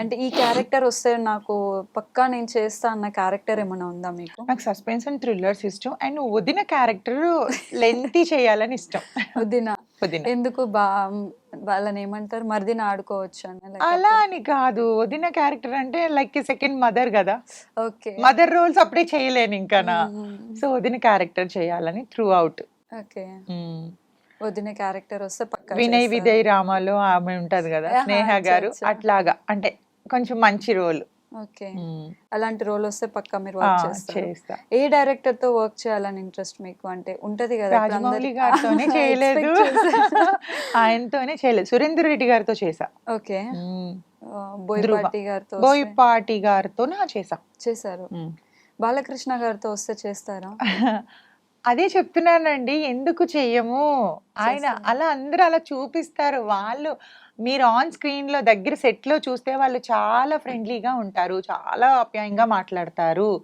అంటే ఈ క్యారెక్టర్ వస్తే నాకు పక్కా నేను చేస్తా అన్న క్యారెక్టర్ ఏమైనా ఉందా మీకు? నాకు సస్పెన్స్ అండ్ థ్రిల్లర్స్ ఇష్టం. అండ్ వదిన క్యారెక్టర్ లెంతీ చేయాలని ఇష్టం. వదిన. వదిన. ఎందుకు వాళ్ళనేమంటారు మరిదిని ఆడుకోవచ్చనా? అలా లేకపోతే అని కాదు. వదిన క్యారెక్టర్ అంటే లైక్ సెకండ్ మదర్ గదా! ఓకే. మదర్ రోల్స్ అప్పుడే చేయలేనింకనా. హ్మ్. సో, వదిన క్యారెక్టర్ చేయాలని త్రూ ఔట్. ఓకే. హ్మ్. వదిన క్యారెక్టర్ వస్తే పక్కా 'వినయ్ చేస్తారు. విజయ్ రామా'లో ఆమె ఉంటది గదా! ఆహా! స్నేహ అచ్చా! గారు అచ్చా! అట్లాగా. అంటే కొంచెం మంచి రోల్. ఓకే. హ్మ్. అలాంటి రోల్ వస్తే పక్కా మీరు ఆ! వర్క్ చేస్తారు. చేస్తా. ఏ డైరెక్టర్‌తో వర్క్ చేయాలని ఇంట్రెస్ట్ మీకు? అంటే ఉంటది గదా! ఇప్పుడు అందరి రాజమౌళి గారితోనే చేయలేదు. ఎక్స్‌పెక్ట్ చేశాను. ఆయనతోనే చేయలేదు. సురేందర్ రెడ్డి గారితో చేశా. ఓకే. హ్మ్. ధృవ. బోయపాటి గారితో వస్తే బోయపాటి గారితోన చేశా. చేశారు. హ్మ్. బాలకృష్ణ గారితో వస్తే చేస్తారా? అదే చెప్తున్నానండి. ఎందుకు చెయ్యము? ఆయన చేస్తారు. అలా అందరూ అలా చూపిస్తారు. వాళ్ళు మీరు ఆన్ స్క్రీన్‌లో దగ్గర సెట్‌లో చూస్తే వాళ్ళు చాలా ఫ్రెండ్లీగా ఉంటారు. చాలా ఆప్యాయంగా మాట్లాడతారు.